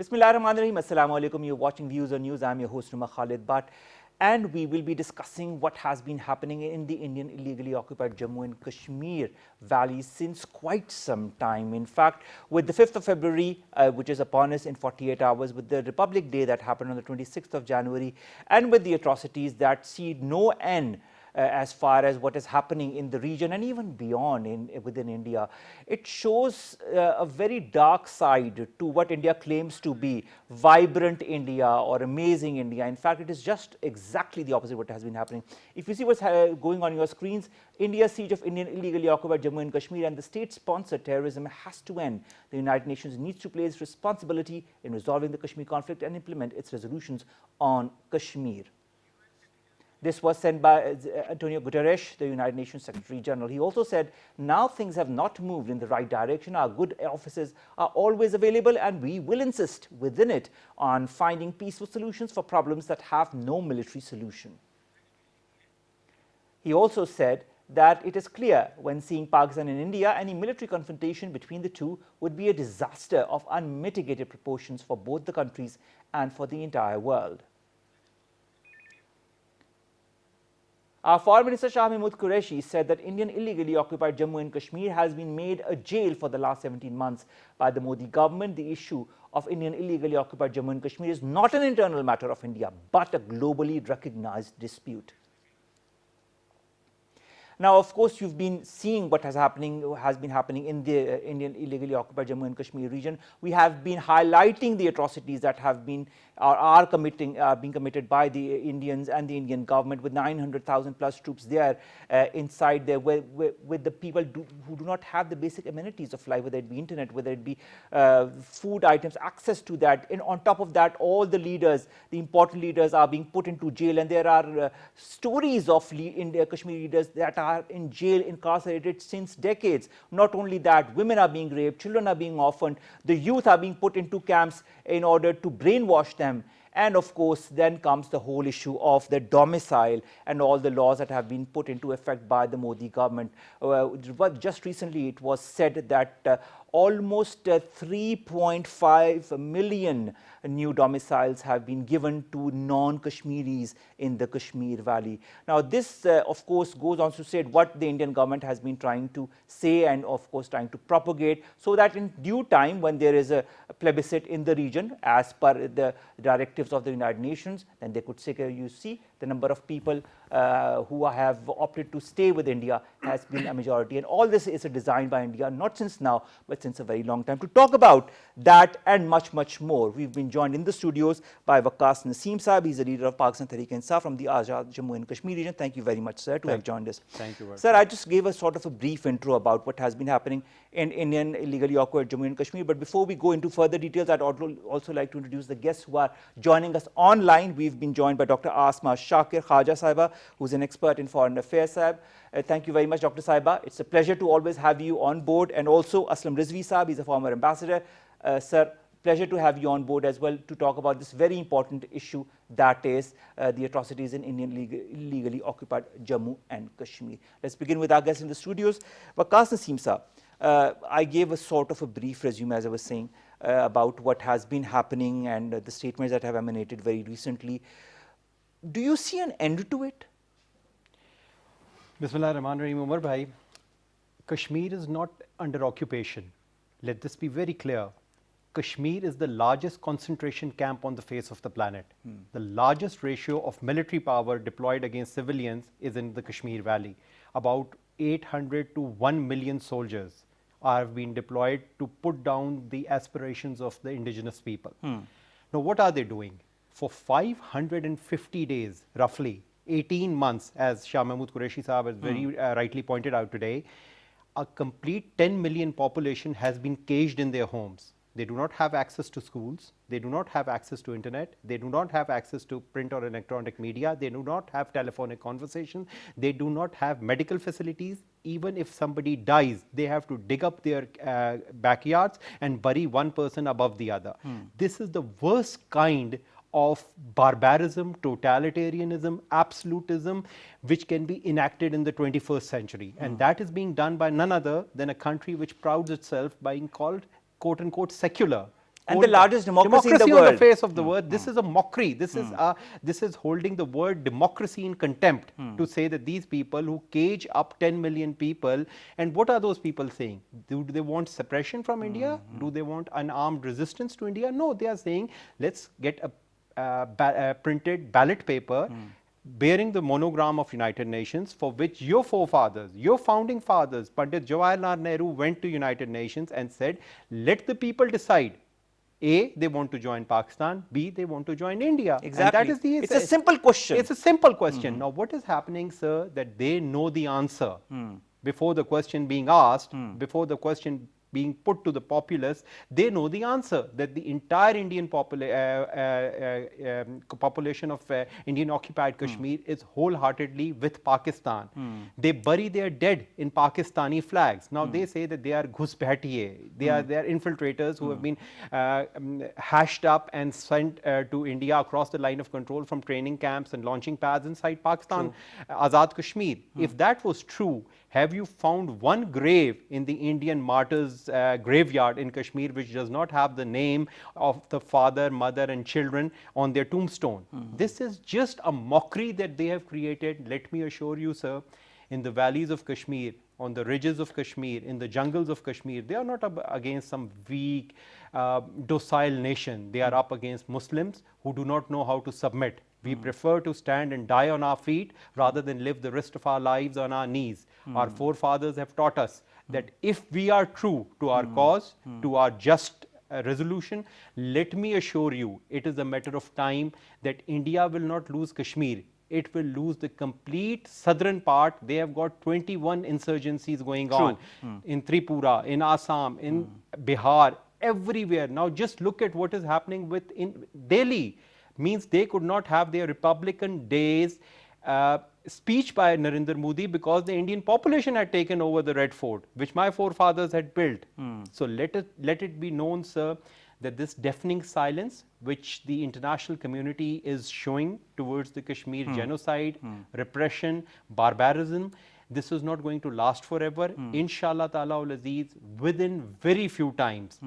Bismillahirrahmanirrahim. Assalamu alaikum. You're watching Views on News. I'm your host Numa Khalid Bhatt, and we will be discussing what has been happening in the Indian illegally occupied Jammu and Kashmir Valley since quite some time. In fact, with the 5th of February, which is upon us in 48 hours, with the Republic Day that happened on the 26th of January, and with the atrocities that see no end as far as what is happening in the region and even beyond within India. It shows a very dark side to what India claims to be vibrant India or amazing India. In fact, it is just exactly the opposite what has been happening. If you see what's going on your screens, India's siege of Indian illegally occupied Jammu and Kashmir and the state-sponsored terrorism has to end. The United Nations needs to play its responsibility in resolving the Kashmir conflict and implement its resolutions on Kashmir. This was sent by Antonio Guterres, the United Nations Secretary General. He also said, now things have not moved in the right direction. Our good offices are always available and we will insist within it on finding peaceful solutions for problems that have no military solution. He also said that it is clear when seeing Pakistan and India, any military confrontation between the two would be a disaster of unmitigated proportions for both the countries and for the entire world. Our Foreign Minister Shah Mahmood Qureshi said that Indian illegally occupied Jammu and Kashmir has been made a jail for the last 17 months by the Modi government. The issue of Indian illegally occupied Jammu and Kashmir is not an internal matter of India, but a globally recognized dispute. Now, of course, you've been seeing what has been happening in the Indian illegally occupied Jammu and Kashmir region. We have been highlighting the atrocities that have been or are being committed by the Indians and the Indian government, with 900,000 plus troops there inside there, with the people who do not have the basic amenities of life, whether it be internet, whether it be food items, access to that. And on top of that, all the leaders, the important leaders, are being put into jail, and there are stories of Kashmiri leaders that are in jail, incarcerated since decades. Not only that, women are being raped, children are being orphaned, the youth are being put into camps in order to brainwash them. And of course, then comes the whole issue of the domicile and all the laws that have been put into effect by the Modi government. Just recently, it was said that almost 3.5 million new domiciles have been given to non-Kashmiris in the Kashmir Valley. Now, this, of course, goes on to say what the Indian government has been trying to say and, of course, trying to propagate, so that in due time, when there is a plebiscite in the region, as per the directives of the United Nations, then they could say, you see, the number of people who have opted to stay with India has been a majority. And all this is a design by India, not since now, but since a very long time. To talk about that and much, much more, we've been joined in the studios by Waqas Naseem Saab. He's the leader of Pakistan Tehreek-e-Insaf from the Azad Jammu and Kashmir region. Thank you very much, sir, to have joined us. Thank you. Sir, I just gave a sort of a brief intro about what has been happening in Indian illegally occupied Jammu and Kashmir. But before we go into further details, I'd also like to introduce the guests who are joining us online. We've been joined by Dr. Asma Shakir Khaja Saiba, who's an expert in foreign affairs. Thank you very much, Dr. Saiba. It's a pleasure to always have you on board. And also Aslam Rizvi Saab, he's a former ambassador. Sir, pleasure to have you on board as well to talk about this very important issue, that is the atrocities in Indian illegally occupied Jammu and Kashmir. Let's begin with our guests in the studios. Waqas Naseem Saab, I gave a sort of a brief resume, as I was saying, about what has been happening and the statements that have emanated very recently. Do you see an end to it? Bismillahirrahmanirrahim. Umar bhai, Kashmir is not under occupation. Let this be very clear. Kashmir is the largest concentration camp on the face of the planet. The largest ratio of military power deployed against civilians is in the Kashmir Valley. About 800 to 1 million soldiers have been deployed to put down the aspirations of the indigenous people. Now, what are they doing? For 550 days, roughly 18 months, as Shah Mahmood Qureshi Saab has very rightly pointed out today, a complete 10 million population has been caged in their homes. They do not have access to schools, they do not have access to internet, they do not have access to print or electronic media, they do not have telephonic conversation, they do not have medical facilities. Even if somebody dies, they have to dig up their backyards and bury one person above the other. This is the worst kind of barbarism, totalitarianism, absolutism, which can be enacted in the 21st century. And that is being done by none other than a country which prouds itself by being called, quote unquote, secular. And the largest democracy in the on the world. face of the world. This is a mockery. This is holding the word democracy in contempt to say that these people who cage up 10 million people, and what are those people saying? Do they want suppression from India? Do they want an armed resistance to India? No, they are saying let's get a printed ballot paper bearing the monogram of United Nations, for which your forefathers, your founding fathers, Pandit Jawaharlal Nehru went to United Nations and said, let the people decide. A, they want to join Pakistan. B, they want to join India. Exactly. And that is the, it's a simple question. It's a simple question. Now, what is happening, sir, that they know the answer before the question being asked, before the question being put to the populace, they know the answer, that the entire Indian population of Indian occupied Kashmir is wholeheartedly with Pakistan. They bury their dead in Pakistani flags. Now they say that they are ghuspaitiye, they are infiltrators who have been hashed up and sent to India across the line of control from training camps and launching pads inside Pakistan, Azad Kashmir. If that was true, have you found one grave in the Indian martyrs graveyard in Kashmir which does not have the name of the father, mother and children on their tombstone? This is just a mockery that they have created. Let me assure you, sir, in the valleys of Kashmir, on the ridges of Kashmir, in the jungles of Kashmir, they are not up against some weak, docile nation. They are up against Muslims who do not know how to submit. We prefer to stand and die on our feet rather than live the rest of our lives on our knees. Our forefathers have taught us that if we are true to our cause, to our just resolution, let me assure you, it is a matter of time that India will not lose Kashmir. It will lose the complete southern part. They have got 21 insurgencies going on in Tripura, in Assam, in Bihar, everywhere. Now just look at what is happening in Delhi. Means they could not have their Republican days speech by Narendra Modi because the Indian population had taken over the Red Fort, which my forefathers had built. So let it be known, sir, that this deafening silence which the international community is showing towards the Kashmir genocide, repression, barbarism, this is not going to last forever. Inshallah ta'ala ul Aziz, within very few times,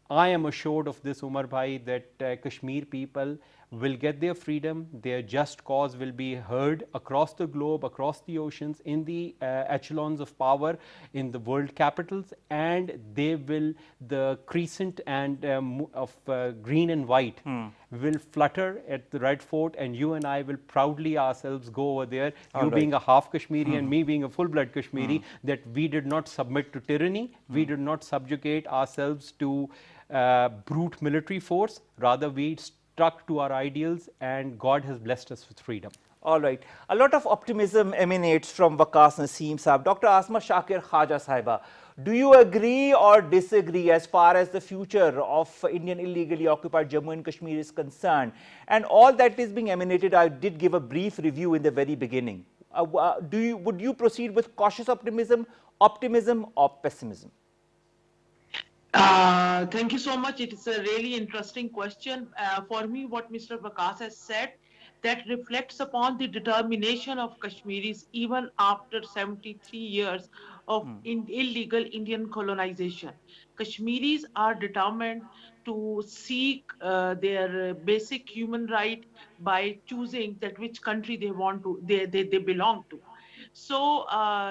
I am assured of this, Umar Bhai, that Kashmir people will get their freedom, their just cause will be heard across the globe, across the oceans, in the echelons of power, in the world capitals, and the crescent and of green and white will flutter at the Red Fort, and you and I will proudly ourselves go over there, you being a half Kashmiri and me being a full-blood Kashmiri, that we did not submit to tyranny, we did not subjugate ourselves to brute military force, rather we stuck to our ideals, and God has blessed us with freedom. All right. A lot of optimism emanates from Waqas Naseem Saab. Dr. Asma Shakir Khaja Sahiba, do you agree or disagree as far as the future of Indian illegally occupied Jammu and Kashmir is concerned? And all that is being emanated, I did give a brief review in the very beginning. Would you proceed with cautious optimism or pessimism? Thank you so much. It is a really interesting question. For me, what Mr. Waqas has said, that reflects upon the determination of Kashmiris even after 73 years of illegal Indian colonization. Kashmiris are determined to seek their basic human right by choosing that which country they want to, they belong to. So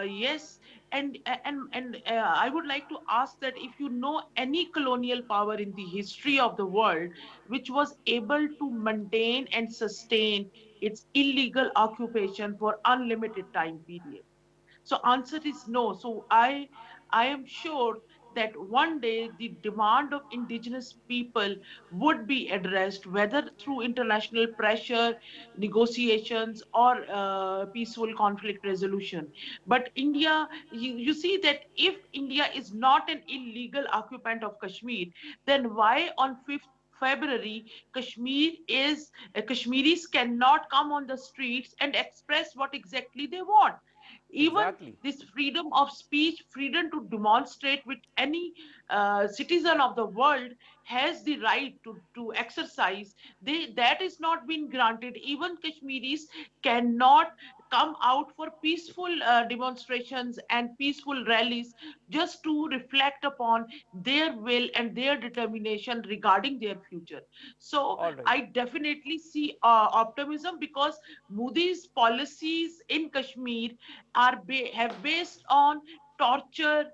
yes, and I would like to ask that if you know any colonial power in the history of the world which was able to maintain and sustain its illegal occupation for unlimited time period. So answer is no. So I am sure that one day the demand of indigenous people would be addressed, whether through international pressure, negotiations, or peaceful conflict resolution. But India, you see that if India is not an illegal occupant of Kashmir, then why on 5th February, Kashmiris cannot come on the streets and express what exactly they want. Even Exactly. this freedom of speech, freedom to demonstrate with any citizen of the world has the right to exercise, that is not been granted. Even Kashmiris cannot come out for peaceful demonstrations and peaceful rallies just to reflect upon their will and their determination regarding their future. So All right. I definitely see optimism, because Modi's policies in Kashmir have based on torture,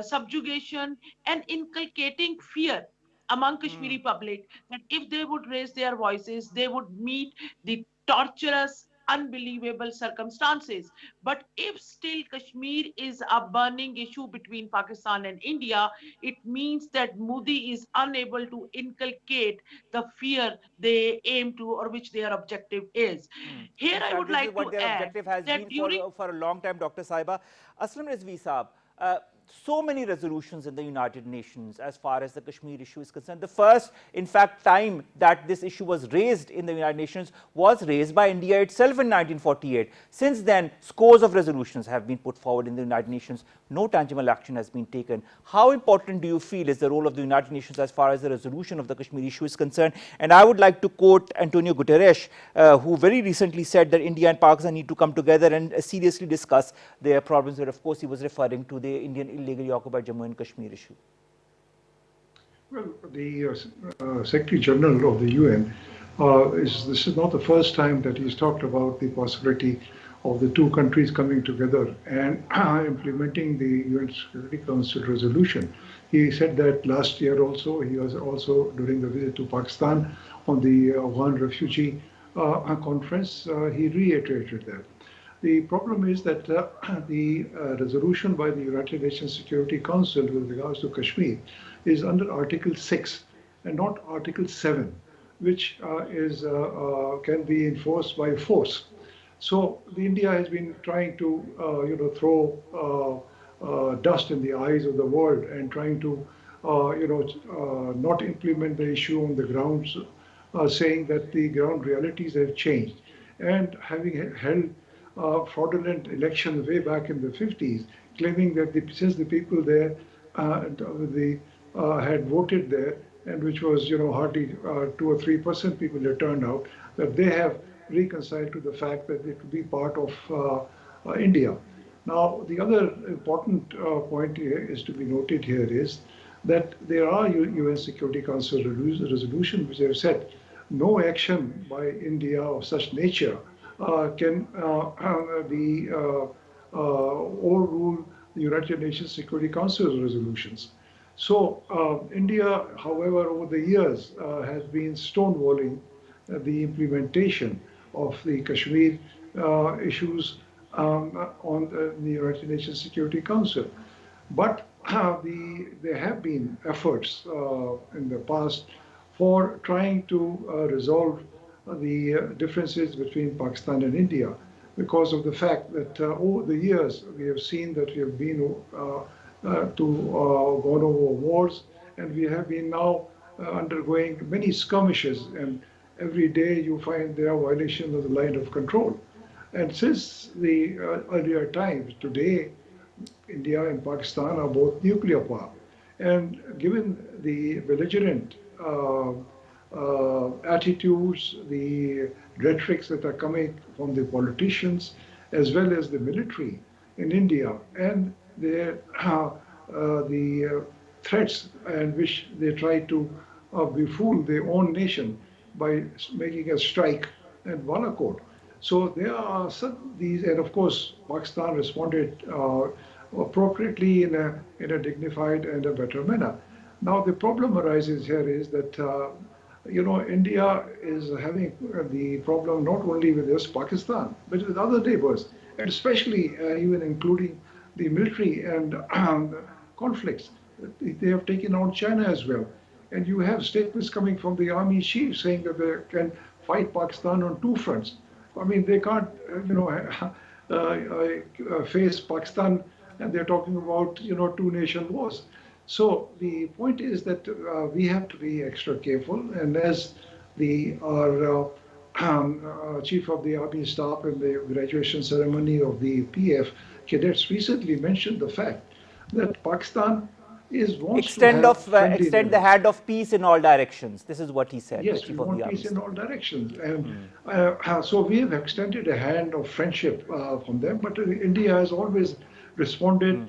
subjugation, and inculcating fear among Kashmiri public, that if they would raise their voices, they would meet the torturous, unbelievable circumstances. But if still Kashmir is a burning issue between Pakistan and India, it means that Modi is unable to inculcate the fear they aim to, or which their objective is. Here In I fact, would this is like what to their add objective has that been during for a long time, Dr. Saiba. Aslam Rizvi Saab, so many resolutions in the United Nations as far as the Kashmir issue is concerned. The first, in fact, time that this issue was raised in the United Nations was raised by India itself in 1948. Since then, scores of resolutions have been put forward in the United Nations. No tangible action has been taken. How important do you feel is the role of the United Nations as far as the resolution of the Kashmir issue is concerned? And I would like to quote Antonio Guterres, who very recently said that India and Pakistan need to come together and seriously discuss their problems. But of course, he was referring to the Indian illegally occupied Jammu and Kashmir issue. Well, the Secretary General of the UN this is not the first time that he's talked about the possibility of the two countries coming together and implementing the UN Security Council resolution. He said that last year also. He was also during the visit to Pakistan on the Afghan refugee conference. He reiterated that. The problem is that the resolution by the United Nations Security Council with regards to Kashmir is under Article 6 and not Article 7, which can be enforced by force. So India has been trying to throw dust in the eyes of the world and trying to not implement the issue on the grounds, saying that the ground realities have changed. And having held fraudulent elections way back in the 50s, claiming that since the people there had voted there, and which was hardly 2 or 3% people had turned out, that they have reconciled to the fact that it would be part of India. Now, the other important point here is to be noted here is that there are UN Security Council resolutions which have said no action by India of such nature can overrule the United Nations Security Council resolutions. So India, however, over the years has been stonewalling the implementation of the Kashmir issues on the United Nations Security Council. But there have been efforts in the past for trying to resolve the differences between Pakistan and India, because of the fact that over the years we have seen that we have been gone over wars, and we have been now undergoing many skirmishes, and every day you find there are violations of the line of control. And since the earlier times, today India and Pakistan are both nuclear power. And given the belligerent attitudes, the rhetorics that are coming from the politicians as well as the military in India, and the threats in which they try to befool their own nation by making a strike at Balakot. So there are these, and of course Pakistan responded appropriately in a dignified and a better manner. Now the problem arises here is that India is having the problem not only with just Pakistan but with other neighbors, and especially even including the military and conflicts. They have taken on China as well, and you have statements coming from the army chief saying that they can fight Pakistan on two fronts. I mean, they can't, face Pakistan, and they're talking about, two-nation wars. So the point is that we have to be extra careful, and as our chief of the army staff in the graduation ceremony of the PF cadets recently mentioned the fact that Pakistan wants to have friendly extend the neighbors. hand of peace in all directions. This is what he said. The Yes, we chief of the want army peace in said. all directions. And so we have extended a hand of friendship from them, but India has always responded.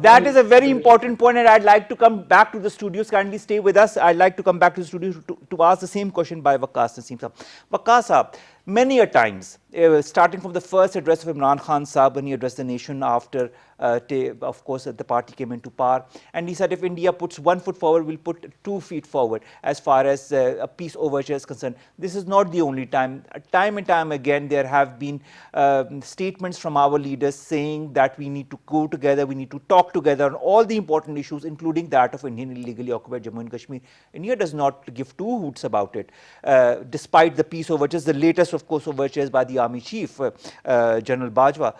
That is a very important point, and I'd like to come back to the studios. Kindly stay with us. I'd like to come back to the studio to ask the same question by Waqas Naseem Saab. Waqas Saab, many a times, starting from the first address of Imran Khan Saab when he addressed the nation after, of course, the party came into power, and he said if India puts 1 foot forward, we'll put 2 feet forward as far as a peace overture is concerned. This is not the only time. Time and time again, there have been statements from our leaders saying that we need to go together, we need to talk together on all the important issues, including that of Indian illegally occupied Jammu and Kashmir. India does not give 2 hoots about it, despite the peace overtures, the latest, of course, overtures by the army chief, General Bajwa.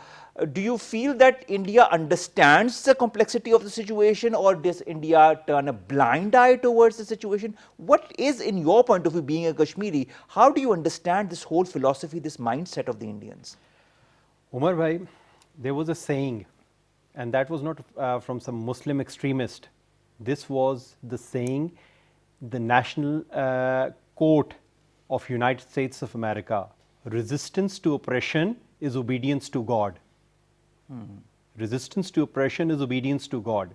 Do you feel that India understands the complexity of the situation, or does India turn a blind eye towards the situation? What is, in your point of view, being a Kashmiri, how do you understand this whole philosophy, this mindset of the Indians? Umar bhai, there was a saying, and that was not from some Muslim extremist. This was the saying, the national quote of United States of America: resistance to oppression is obedience to God. Resistance to oppression is obedience to God.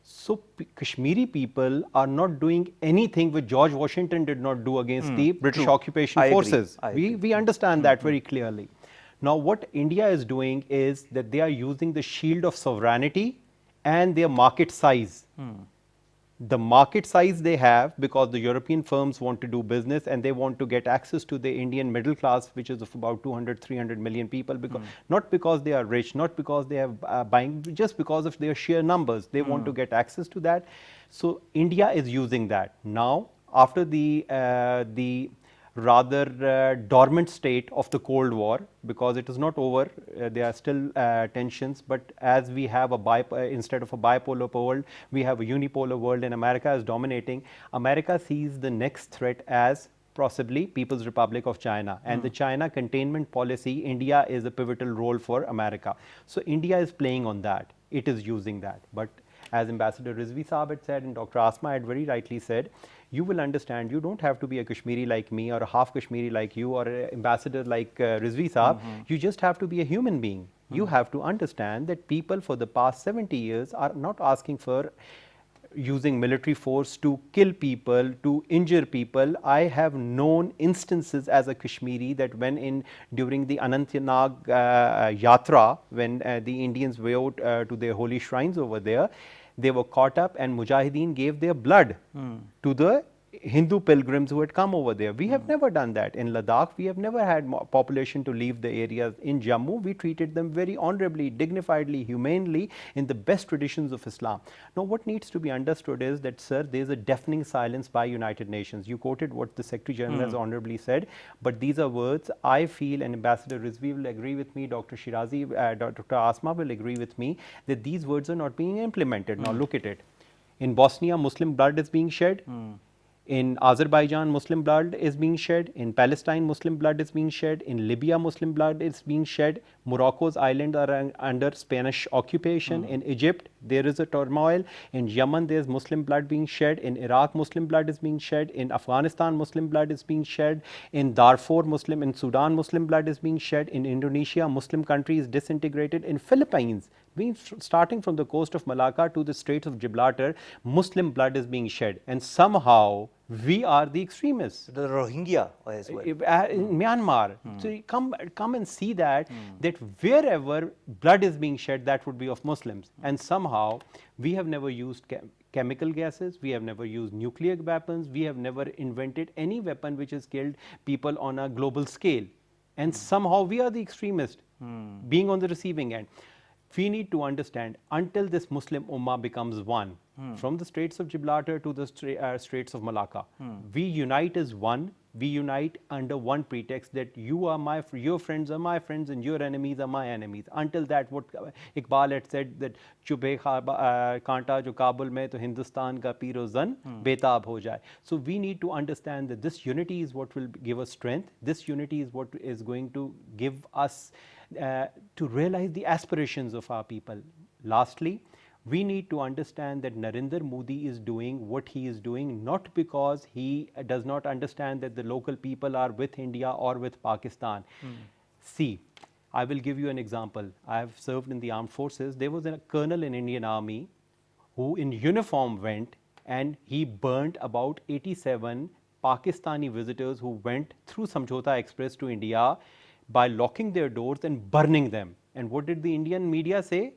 So Kashmiri people are not doing anything which George Washington did not do against the British occupation forces. We understand that very clearly. Now what India is doing is that they are using the shield of sovereignty and their market size. The market size they have, because the European firms want to do business and they want to get access to the Indian middle class, which is of about 200, 300 million people, because not because they are rich, not because they have buying, just because of their sheer numbers. They want to get access to that. So India is using that. Now, after the rather dormant state of the Cold War, because it is not over, there are still tensions, but as we have instead of a bipolar world, we have a unipolar world, and America is dominating. America sees the next threat as possibly People's Republic of China, and the China containment policy, India is a pivotal role for America. So India is playing on that, it is using that. But as Ambassador Rizvi Saab had said, and Dr. Asma had very rightly said, you will understand, you don't have to be a Kashmiri like me, or a half Kashmiri like you, or an ambassador like Rizvi Saab. You just have to be a human being. You have to understand that people for the past 70 years are not asking for using military force to kill people, to injure people. I have known instances as a Kashmiri that when during the Anantnag Yatra, when the Indians went out to their holy shrines over there, they were caught up and Mujahideen gave their blood to the Hindu pilgrims who had come over there. We have never done that. In Ladakh, we have never had population to leave the areas. In Jammu, we treated them very honorably, dignifiedly, humanely, in the best traditions of Islam. Now, what needs to be understood is that, sir, there is a deafening silence by United Nations. You quoted what the Secretary General has honorably said, but these are words I feel, and Ambassador Rizvi will agree with me, Dr. Shirazi, Dr. Asma will agree with me, that these words are not being implemented. Now, look at it. In Bosnia, Muslim blood is being shed. In Azerbaijan, Muslim blood is being shed. In Palestine, Muslim blood is being shed. In Libya, Muslim blood is being shed. Morocco's islands are under Spanish occupation. In Egypt, there is a turmoil. In Yemen, there is Muslim blood being shed. In Iraq, Muslim blood is being shed. In Afghanistan, Muslim blood is being shed. In Darfur, in Sudan, Muslim blood is being shed. In Indonesia, Muslim country is disintegrated. In Philippines, starting from the coast of Malacca to the Straits of Gibraltar, Muslim blood is being shed. And somehow, we are the extremists. The Rohingya as well. In Myanmar. So you come and see that wherever blood is being shed, that would be of Muslims. And somehow, we have never used chemical gases, we have never used nuclear weapons, we have never invented any weapon which has killed people on a global scale. And somehow, we are the extremists, being on the receiving end. We need to understand, until this Muslim Ummah becomes one, from the Straits of Gibraltar to the Straits of Malacca, we unite as one, we unite under one pretext that your friends are my friends and your enemies are my enemies. Until that, what Iqbal had said, that Chubhe Kanta jo Kabul mein, to Hindustan ka piro zan betab ho jaye. So we need to understand that this unity is what will give us strength. This unity is what is going to give us to realize the aspirations of our people. Lastly, We need to understand that Narendra Modi is doing what he is doing not because he does not understand that the local people are with India or with Pakistan. See, I will give you an example. I have served in the armed forces. There was a colonel in Indian Army who in uniform went and he burnt about 87 Pakistani visitors who went through Samjhota Express to India by locking their doors and burning them. And what did the Indian media say?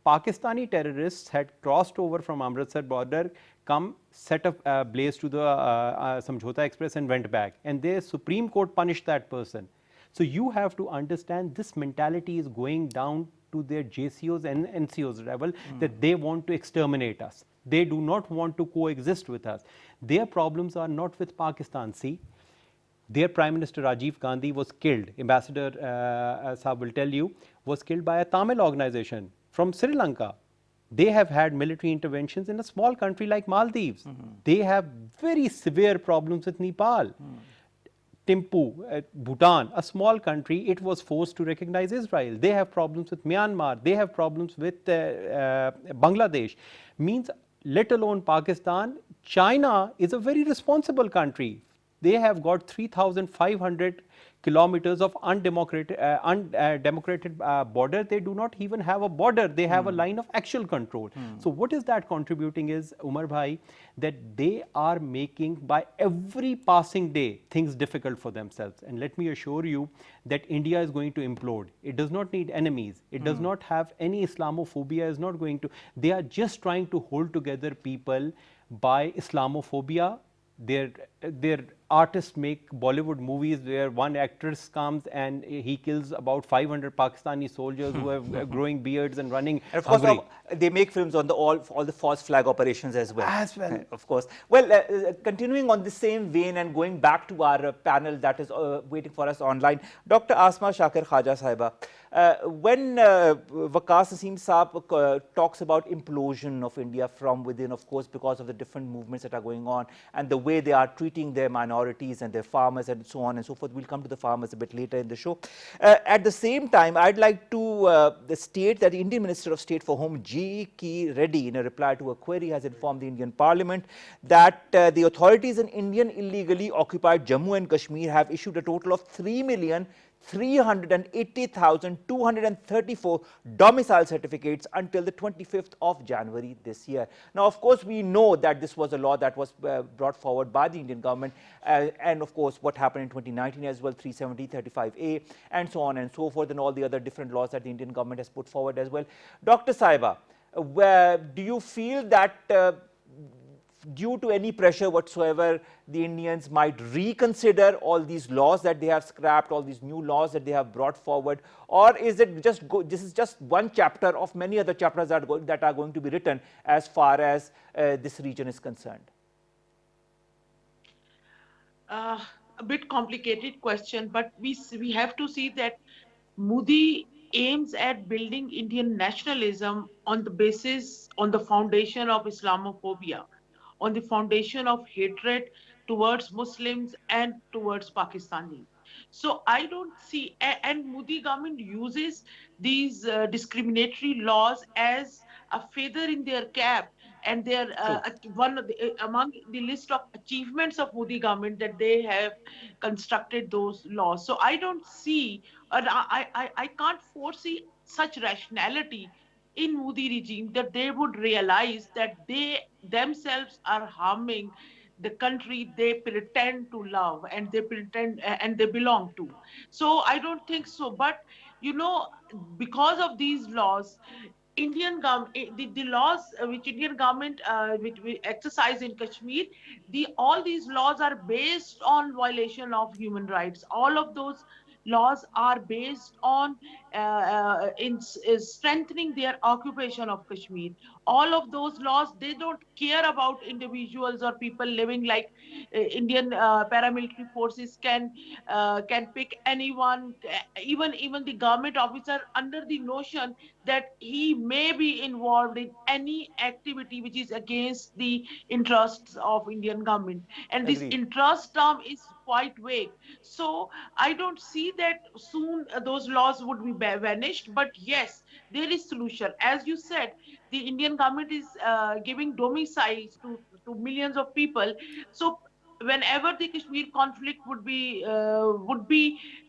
Pakistani terrorists had crossed over from Amritsar border, come set a blaze to the Samjhota Express and went back. And the Supreme Court punished that person. So you have to understand this mentality is going down to their JCOs and NCOs level that they want to exterminate us. They do not want to coexist with us. Their problems are not with Pakistan. See, their Prime Minister Rajiv Gandhi was killed. Ambassador Saab will tell you, was killed by a Tamil organization from Sri Lanka. They have had military interventions in a small country like Maldives. They have very severe problems with Nepal. Thimphu, Bhutan, a small country, it was forced to recognize Israel. They have problems with Myanmar. They have problems with Bangladesh. Means, let alone Pakistan, China is a very responsible country. They have got 3,500 kilometers of undemocratic border. They do not even have a border. They have a line of actual control. So what is that contributing is, Umar Bhai, that they are making by every passing day things difficult for themselves. And let me assure you that India is going to implode. It does not need enemies. It does not have any Islamophobia. Is not going to. They are just trying to hold together people by Islamophobia. Their artists make Bollywood movies where one actress comes and he kills about 500 Pakistani soldiers who have growing beards and running. And of course, hungry. they make films on all the false flag operations as well. Of course. Well, continuing on the same vein and going back to our panel that is waiting for us online, Dr. Asma Shakir Khaja Sahiba, when Waqas Naseem Saab talks about implosion of India from within, of course, because of the different movements that are going on and the way they are treating their minorities and their farmers and so on and so forth. We'll come to the farmers a bit later in the show. At the same time, I'd like to state that the Indian Minister of State for Home, G.K. Reddy, in a reply to a query, has informed the Indian Parliament that the authorities in Indian illegally occupied Jammu and Kashmir have issued a total of 3,380,234 domicile certificates until the 25th of January this year. Now, of course, we know that this was a law that was brought forward by the Indian government, and of course, what happened in 2019 as well, 370-35A, and so on and so forth, and all the other different laws that the Indian government has put forward as well. Dr. Sahiba, do you feel that due to any pressure whatsoever, the Indians might reconsider all these laws that they have scrapped, all these new laws that they have brought forward, or is it just this is just one chapter of many other chapters that are going to be written as far as this region is concerned? A bit complicated question, but we have to see that Modi aims at building Indian nationalism on the foundation of Islamophobia, on the foundation of hatred towards Muslims and towards Pakistani. So I don't see, and Modi government uses these discriminatory laws as a feather in their cap, and they're one of among the list of achievements of Modi government that they have constructed those laws. So I don't see, or I can't foresee such rationality in Modi regime that they would realize that they themselves are harming the country they pretend to love and they pretend and they belong to. So I don't think so. But you know, because of these laws, Indian government, the laws which Indian government which we exercise in Kashmir, all these laws are based on violation of human rights. All of those laws are based on strengthening their occupation of Kashmir. All of those laws, they don't care about individuals or people living like Indian paramilitary forces can pick anyone, even the government officer, under the notion that he may be involved in any activity which is against the interests of Indian government. And this Agreed. interest term is quite vague. So I don't see that soon those laws would be vanished. But yes, there is solution. As you said, the Indian government is giving domiciles to millions of people. So whenever the Kashmir conflict would be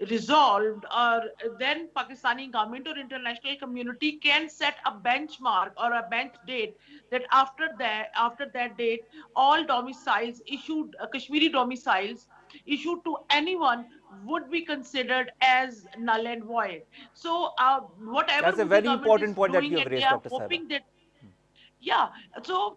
resolved, or then Pakistani government or international community can set a benchmark or a bench date, that after that date, all domiciles issued, Kashmiri domiciles issued to anyone, would be considered as null and void. So whatever That's a Modi very government is important point that you doing, have and they raised, are Dr. Saiba. hoping that, yeah. So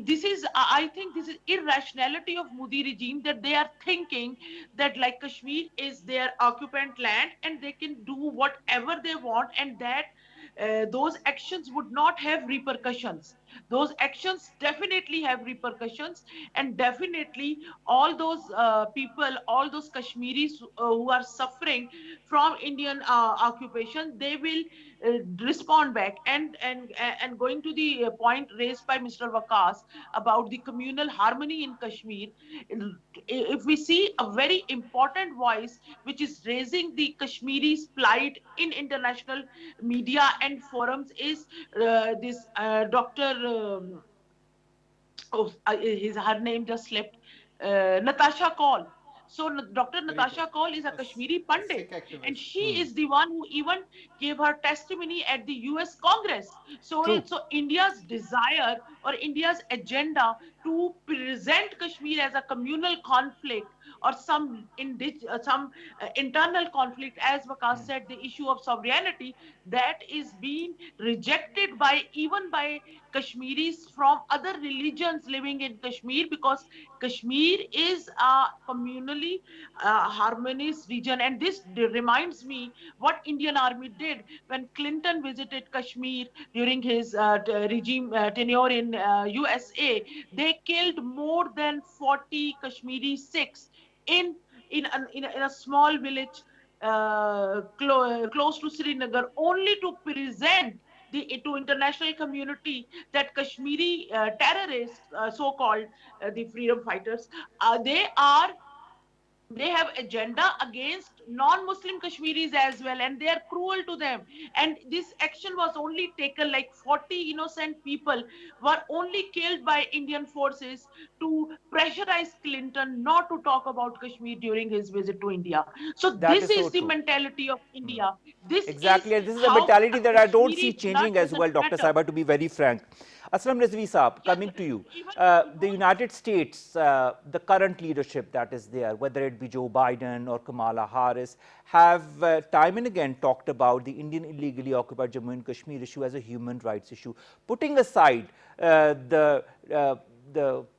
this is, I think this is irrationality of Modi regime, that they are thinking that like Kashmir is their occupant land and they can do whatever they want, and that those actions would not have repercussions. Those actions definitely have repercussions, and definitely all those people, all those Kashmiris who are suffering from Indian occupation, they will respond back. And going to the point raised by Mr. Waqas about the communal harmony in Kashmir, if we see a very important voice which is raising the Kashmiris' plight in international media and forums is this Dr. Her name just slipped. Natasha Kaul. So Dr. Natasha Kaul is a Kashmiri Pandit, and she is the one who even gave her testimony at the US Congress. So, True. so India's desire or India's agenda to present Kashmir as a communal conflict or some internal conflict, as Waqas said, the issue of sovereignty, that is being rejected by even by Kashmiris from other religions living in Kashmir, because Kashmir is a communally harmonious region. And this reminds me what Indian Army did when Clinton visited Kashmir during his regime tenure in USA. They killed more than 40 Kashmiri Sikhs in in a small village close to Srinagar, only to present to international community that Kashmiri terrorists, so-called the freedom fighters, they have agenda against non-Muslim Kashmiris as well, and they are cruel to them. And this action was only taken, like 40 innocent people were only killed by Indian forces to pressurize Clinton not to talk about Kashmir during his visit to India. So That this is so is the true. mentality of India. This is Exactly, and this is a how mentality a that I don't see Kashmiri blood changing as well, doesn't Dr. matter. Saiba, to be very frank. Aslam Rizvi Saab, Yeah, coming to you. even The United States, the current leadership that is there, whether it be Joe Biden or Kamala Harris, have time and again talked about the Indian illegally occupied Jammu and Kashmir issue as a human rights issue. Putting aside the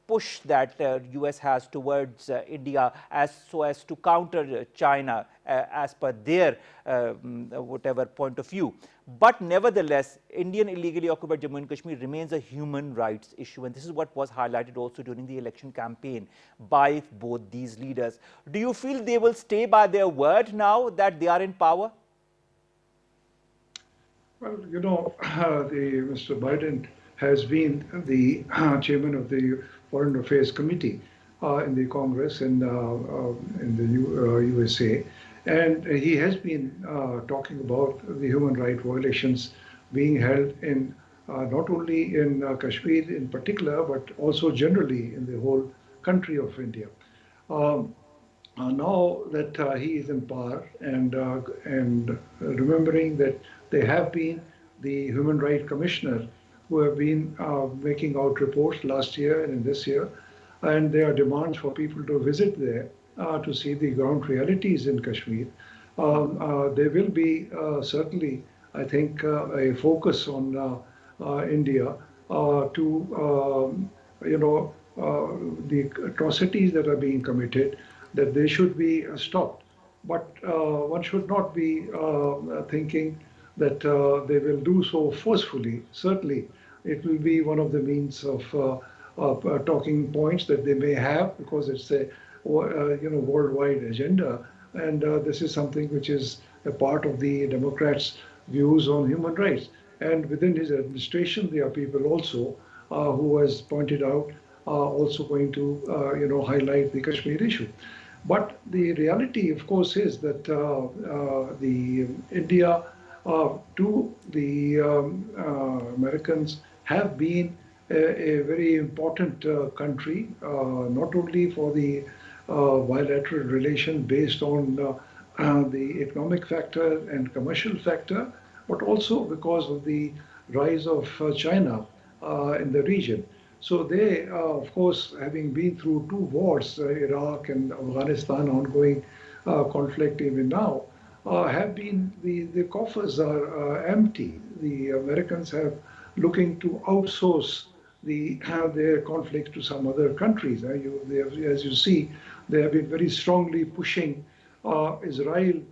push that US has towards India as to counter China as per their whatever point of view. But nevertheless, Indian illegally occupied Jammu and Kashmir remains a human rights issue, and this is what was highlighted also during the election campaign by both these leaders. Do you feel they will stay by their word now that they are in power? Well, Mr. Biden has been the chairman of the Foreign Affairs Committee in the Congress in the USA, and he has been talking about the human rights violations being held in not only in Kashmir in particular, but also generally in the whole country of India. Now that he is in power, and remembering that there have been the Human Rights Commissioner who have been making out reports last year and in this year, and there are demands for people to visit there to see the ground realities in Kashmir. There will be certainly, I think, a focus on India to, the atrocities that are being committed, that they should be stopped. But one should not be thinking that they will do so forcefully. Certainly, it will be one of the means of talking points that they may have, because it's a worldwide agenda, and this is something which is a part of the Democrats' views on human rights. And within his administration, there are people also who has pointed out also going to highlight the Kashmir issue. But the reality, of course, is that the India to the Americans have been a very important country, not only for the bilateral relation based on the economic factor and commercial factor, but also because of the rise of China in the region. So they, of course, having been through two wars, Iraq and Afghanistan, ongoing conflict even now, have been, the coffers are empty. The Americans have looking to outsource their conflicts to some other countries. As you see, they have been very strongly pushing Israel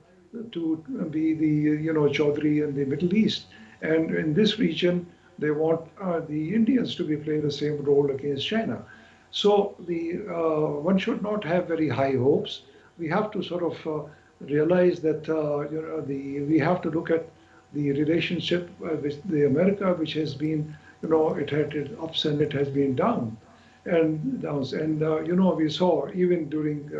to be the Chaudhry in the Middle East, and in this region they want the Indians to be playing the same role against China. So the one should not have very high hopes. We have to sort of realize that we have to look at the relationship with the America, which has been, it had its ups and it has been down and downs. And we saw even during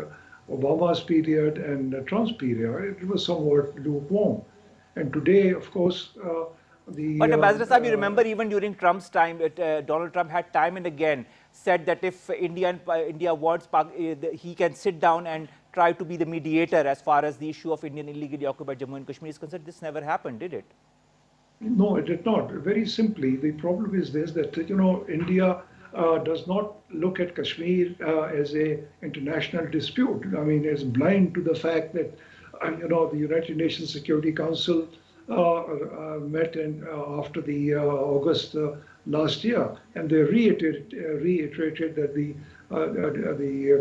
Obama's period and Trump's period, it was somewhat lukewarm. And today, of course, But Ambassador Saab, you remember even during Trump's time, Donald Trump had time and again said that if India wants, he can sit down and try to be the mediator as far as the issue of Indian illegally occupied Jammu and Kashmir is concerned. This never happened, did it? No, it did not. Very simply, the problem is this, that, India does not look at Kashmir as a international dispute. I mean, it's blind to the fact that, the United Nations Security Council met after the August last year, and they reiterated that the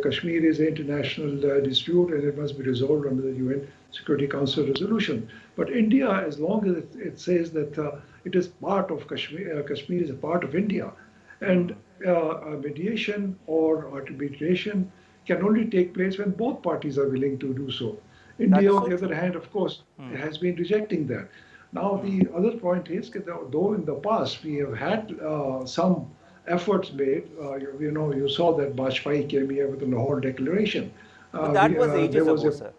Kashmir is an international dispute and it must be resolved under the UN Security Council resolution. But India, as long as it says that it is part of Kashmir, Kashmir is a part of India, and mediation or arbitration can only take place when both parties are willing to do so. India, on the other hand, of course, has been rejecting that. Now, the other point is that though in the past we have had some efforts made, you saw that Bajpayee came here with the Lahore Declaration. But that was ages ago, sir.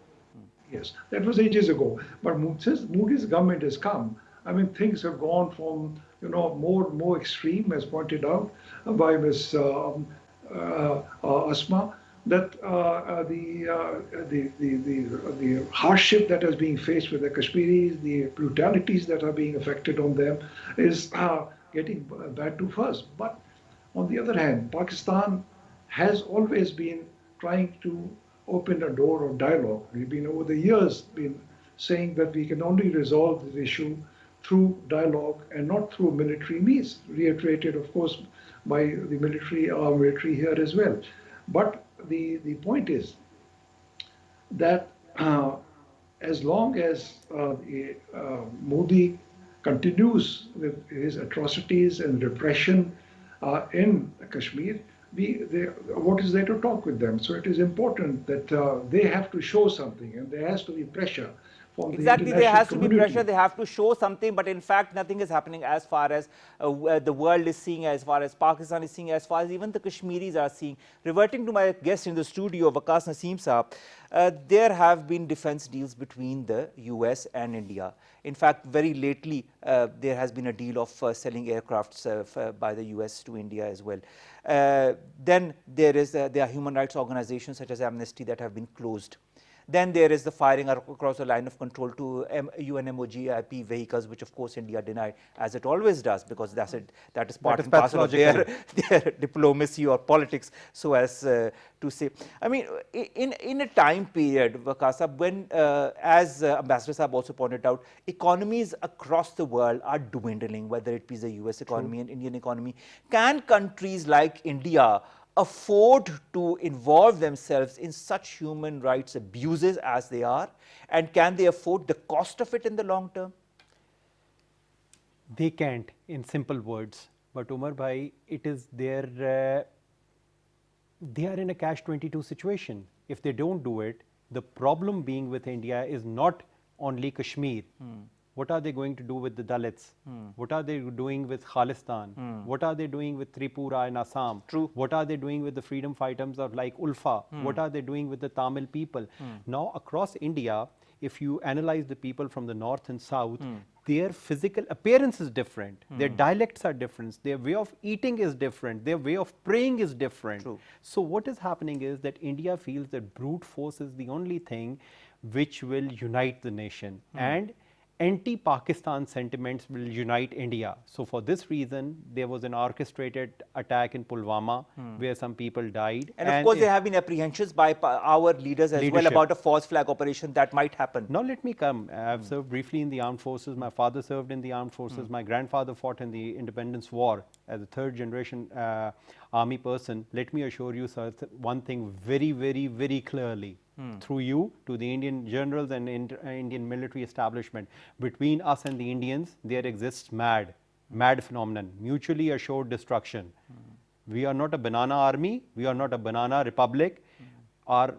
Yes, that was ages ago. But since Modi's government has come, I mean, things have gone from more extreme, as pointed out by Ms. Asma, that the hardship that is being faced with the Kashmiris, the brutalities that are being affected on them, is getting bad to first. But on the other hand, Pakistan has always been trying to open a door of dialogue. We've been over the years been saying that we can only resolve this issue through dialogue and not through military means, reiterated, of course, by the military here as well. But the point is that as long as Modi continues with his atrocities and repression in Kashmir, what is there to talk with them? So it is important that they have to show something, and there has to be pressure. Exactly, there has to be pressure, they have to show something, but in fact nothing is happening as far as the world is seeing, as far as Pakistan is seeing, as far as even the Kashmiris are seeing. Reverting to my guest in the studio, Waqas Naseem Saab, there have been defense deals between the US and India. In fact, very lately, there has been a deal of selling aircrafts by the US to India as well. Then there are human rights organizations such as Amnesty that have been closed. Then there is the firing across the line of control to UNMOGIP vehicles, which of course India denied, as it always does, because that is part and parcel of their diplomacy or politics, so as to say. I mean, in a time period, Waqas Saab, when, as Ambassador Saab also pointed out, economies across the world are dwindling, whether it be the US economy and Indian economy, can countries like India afford to involve themselves in such human rights abuses as they are, and can they afford the cost of it in the long term? They can't, in simple words. But Umar bhai, it is their, they are in a catch-22 situation. If they don't do it, the problem being with India is not only Kashmir. What are they going to do with the Dalits? What are they doing with Khalistan? What are they doing with Tripura and Assam? True. What are they doing with the freedom fighters of like Ulfa? What are they doing with the Tamil people? Now, across India, if you analyze the people from the north and south, their physical appearance is different, their dialects are different, their way of eating is different, their way of praying is different. True. So what is happening is that India feels that brute force is the only thing which will unite the nation, and anti-Pakistan sentiments will unite India. So for this reason, there was an orchestrated attack in Pulwama where some people died. And of course, there have been apprehensions by our leaders as well Leadership. about a false flag operation that might happen. Now let me come. I've served briefly in the armed forces. My father served in the armed forces. My grandfather fought in the independence war as a third generation army person. Let me assure you, sir, one thing very, very, very clearly. Through you to the Indian generals and Indian military establishment, between us and the Indians, there exists mad phenomenon, mutually assured destruction. We are not a banana army, we are not a banana republic. Our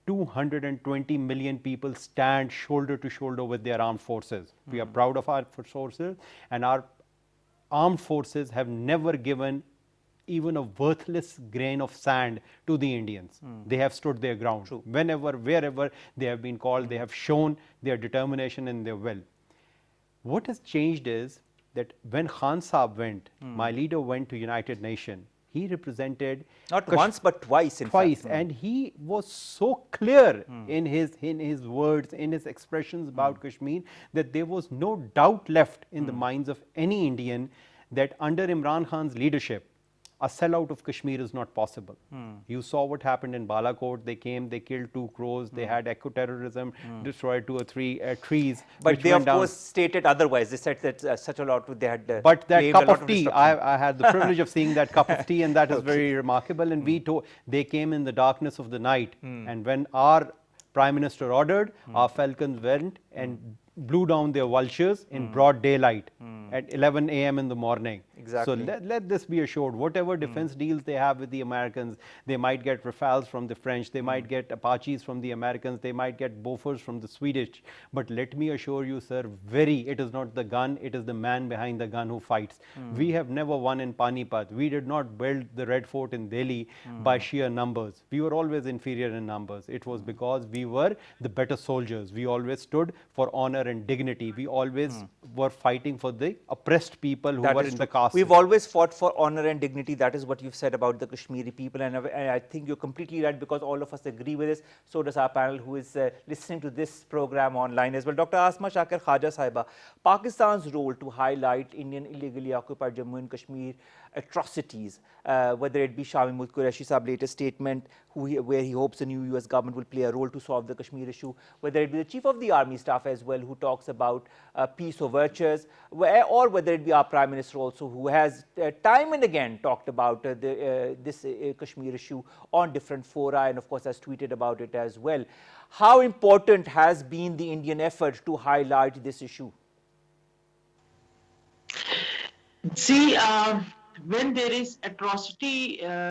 220 million people stand shoulder to shoulder with their armed forces. We are proud of our forces, and our armed forces have never given even a worthless grain of sand to the Indians. They have stood their ground. Whenever, wherever they have been called, they have shown their determination and their will. What has changed is that when Khan Saab went, my leader went to United Nations. He represented Not once, but twice, in twice, fact. and he was so clear in his words, in his expressions about Kashmir, that there was no doubt left in the minds of any Indian that under Imran Khan's leadership, a sellout of Kashmir is not possible. You saw what happened in Balakot. They came, they killed 2 crows, they had eco-terrorism, destroyed 2 or 3 trees. But which they, went of down. course, stated otherwise. They said that such a lot they had. But that claimed cup a lot of tea, destruction. I had the privilege of seeing that cup of tea, and that is very remarkable. And they came in the darkness of the night. And when our Prime Minister ordered, our falcons went and blew down their vultures in broad daylight at 11 a.m. in the morning. Exactly. So let this be assured, whatever defense deals they have with the Americans, they might get Rafales from the French, they might get Apaches from the Americans, they might get Bofors from the Swedish. But let me assure you, sir, it is not the gun, it is the man behind the gun who fights. We have never won in Panipat. We did not build the Red Fort in Delhi by sheer numbers. We were always inferior in numbers. It was because we were the better soldiers. We always stood for honor and dignity. We always were fighting for the oppressed people who That were is in true. the caste. We've always fought for honor and dignity. That is what you've said about the Kashmiri people, and I think you're completely right, because all of us agree with this. So does our panel, who is listening to this program online as well. Dr. Asma Shakir Khaja Sahiba, Pakistan's role to highlight Indian illegally occupied Jammu and Kashmir atrocities, whether it be Shah Mahmood Qureshi Saab's latest statement, where he hopes the new US government will play a role to solve the Kashmir issue, whether it be the Chief of the Army Staff as well, who talks about peace overtures, or whether it be our Prime Minister also, who has time and again talked about this Kashmir issue on different fora, and of course has tweeted about it as well. How important has been the Indian effort to highlight this issue? See, when there is atrocity and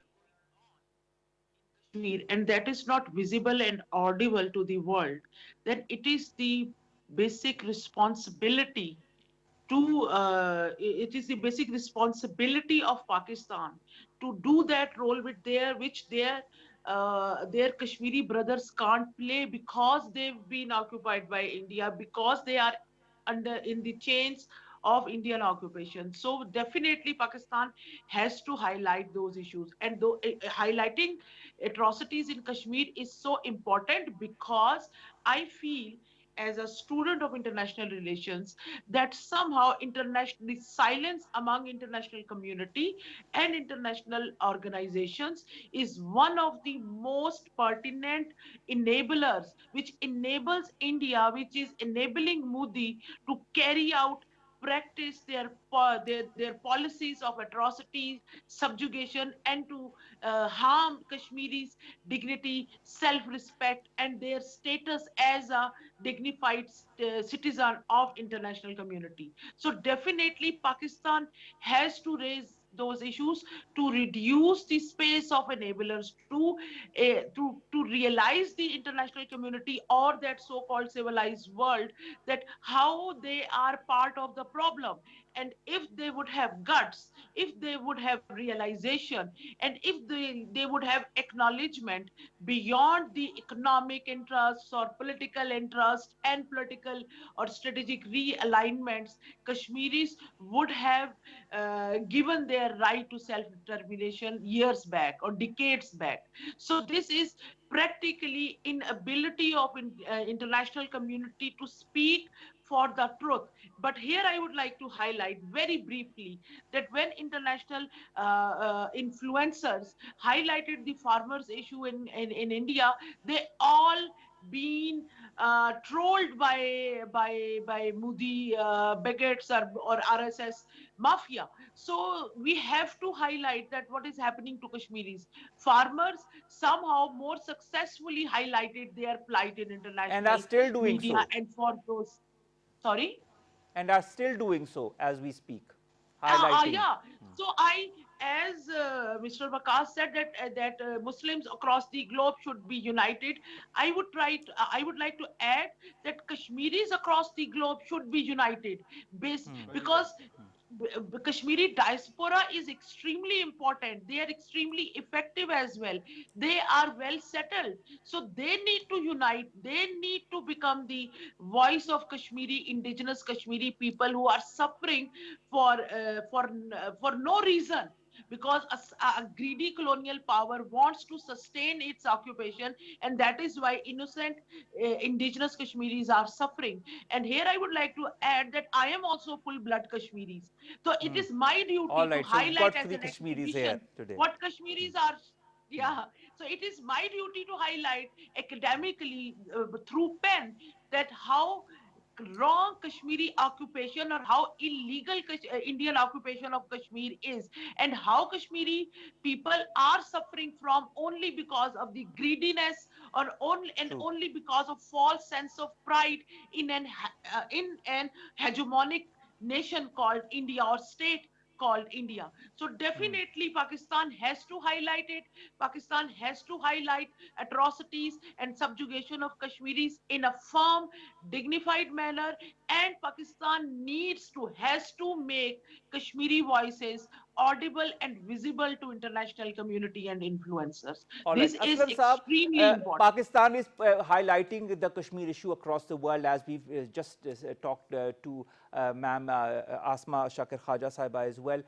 that is not visible and audible to the world, then it is the basic responsibility of Pakistan to do that role with which their Kashmiri brothers can't play, because they've been occupied by India, because they are in the chains of Indian occupation. So definitely Pakistan has to highlight those issues, and highlighting atrocities in Kashmir is so important, because I feel, as a student of international relations, that somehow internationally silence among international community and international organizations is one of the most pertinent enablers, which enables India, which is enabling Modi to carry out, practice their policies of atrocity, subjugation, and to harm Kashmiris' dignity, self-respect, and their status as a dignified citizen of international community. So definitely Pakistan has to raise those issues to reduce the space of enablers, to realize the international community or that so-called civilized world, that how they are part of the problem. and if they would have guts, if they would have realization, and if they would have acknowledgement beyond the economic interests or political interests and political or strategic realignments, Kashmiris would have given their right to self-determination years back or decades back. So this is practically inability of international community to speak for the truth. But here I would like to highlight very briefly that when international influencers highlighted the farmers issue in India, they all been trolled by Modi bigots or RSS mafia. So we have to highlight that what is happening to Kashmiris. Farmers somehow more successfully highlighted their plight in and are international still doing media, so, and for those, sorry? and are still doing so as we speak, highlighting. Yeah. So I, as Mr. Waqas said that Muslims across the globe should be united. I would like to add that Kashmiris across the globe should be united, because Kashmiri diaspora is extremely important. They are extremely effective as well. They are well settled. So they need to unite. They need to become the voice of Kashmiri, indigenous Kashmiri people who are suffering for no reason, because a greedy colonial power wants to sustain its occupation, and that is why innocent indigenous Kashmiris are suffering. And here I would like to add that I am also full-blood Kashmiris, so it is my All duty to right, so we've highlight got as three an Kashmiris here exhibition today. what Kashmiris are. Yeah, so it is my duty to highlight academically through pen that how wrong Kashmiri occupation or how illegal Indian occupation of Kashmir is, and how Kashmiri people are suffering from only because of the greediness, or True. only because of false sense of pride in an hegemonic nation called India, or state called India. So definitely Pakistan has to highlight it. Pakistan has to highlight atrocities and subjugation of Kashmiris in a firm, dignified manner, and Pakistan has to make Kashmiri voices audible and visible to international community and influencers. All right, This is Aslam Saab, extremely important. Pakistan is highlighting the Kashmir issue across the world, as we've just talked to Ma'am Asma Shakir Khaja Sahiba as well.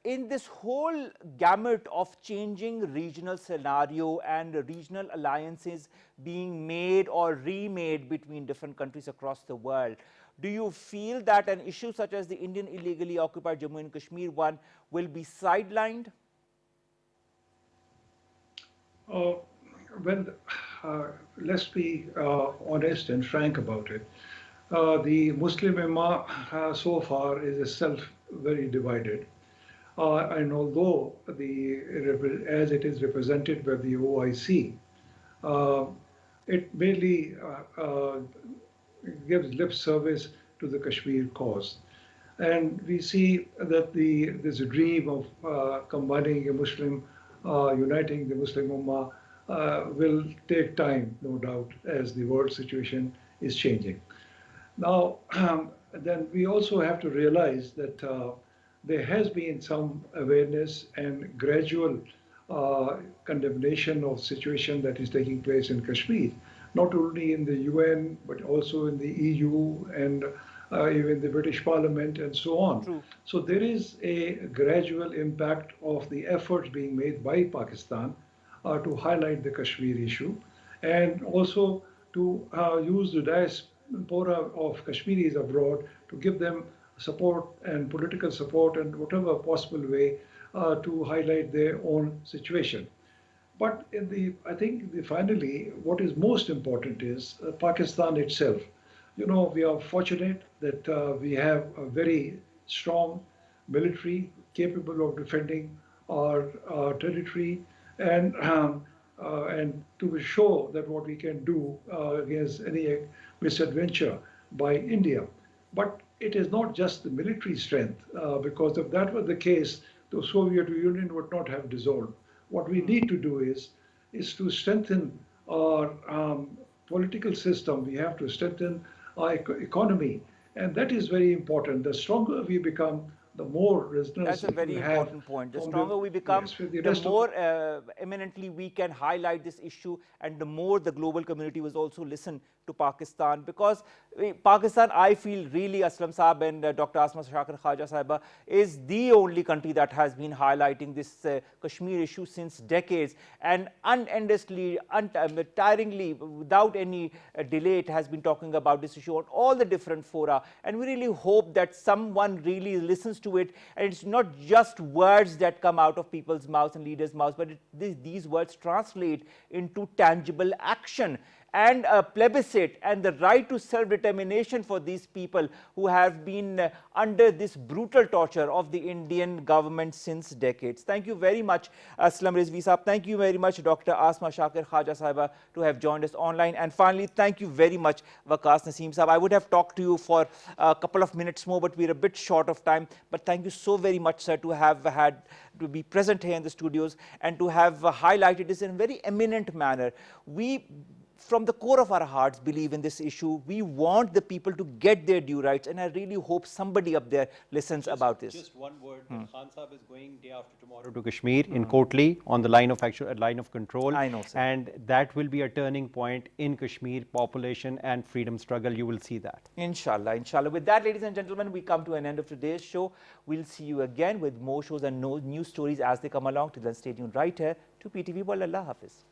In this whole gamut of changing regional scenario and regional alliances being made or remade between different countries across the world, do you feel that an issue such as the Indian illegally occupied Jammu and Kashmir one will be sidelined? Well, let's be honest and frank about it. The Muslim Ummah so far is itself very divided. And although as it is represented by the OIC, it merely gives lip service to the Kashmir cause. And we see that this dream of combining a Muslim, uniting the Muslim Ummah will take time, no doubt, as the world situation is changing. Now, then we also have to realize that there has been some awareness and gradual condemnation of situation that is taking place in Kashmir, not only in the UN, but also in the EU and even the British Parliament and so on. True. So there is a gradual impact of the efforts being made by Pakistan to highlight the Kashmir issue, and also to use the diaspora of Kashmiris abroad to give them support and political support and whatever possible way to highlight their own situation. But I think finally, what is most important is Pakistan itself. You know, we are fortunate that we have a very strong military capable of defending our territory, and to show that what we can do against any misadventure by India. But it is not just the military strength, because if that were the case, the Soviet Union would not have dissolved. What we need to do is to strengthen our political system. We have to strengthen our economy, And that is very important. The stronger we become, the more resonance That's a it will very have important point. The from stronger we become, yes, with the the rest of more eminently we can highlight this issue, and the more the global community will also listen to Pakistan. Because Pakistan, I feel really, Aslam Saab and Dr. Asma Shakir Khaja Sahiba, is the only country that has been highlighting this Kashmir issue since decades, and unendlessly, untiringly, without any delay, it has been talking about this issue on all the different fora. And we really hope that someone really listens to it, and it's not just words that come out of people's mouths and leaders' mouths, but these words translate into tangible action and a plebiscite and the right to self-determination for these people who have been under this brutal torture of the Indian government since decades. Thank you very much, Aslam Rizvi Saab. Thank you very much, Dr. Asma Shakir Khaja Sahiba, to have joined us online. And finally, thank you very much, Waqas Naseem Saab. I would have talked to you for a couple of minutes more, but we're a bit short of time. But thank you so very much, sir, to be present here in the studios and to have highlighted this in a very eminent manner. We, from the core of our hearts, believe in this issue. We want the people to get their due rights, and I really hope somebody up there listens about this. Just one word. Khan Saab is going day after tomorrow to Kashmir in Kotli on the line of control. I know, sir. And that will be a turning point in Kashmir population and freedom struggle. You will see that. Inshallah, inshallah. With that, ladies and gentlemen, we come to an end of today's show. We'll see you again with more shows and news stories as they come along. Till then, stay tuned right here to PTV World. Allah Hafiz.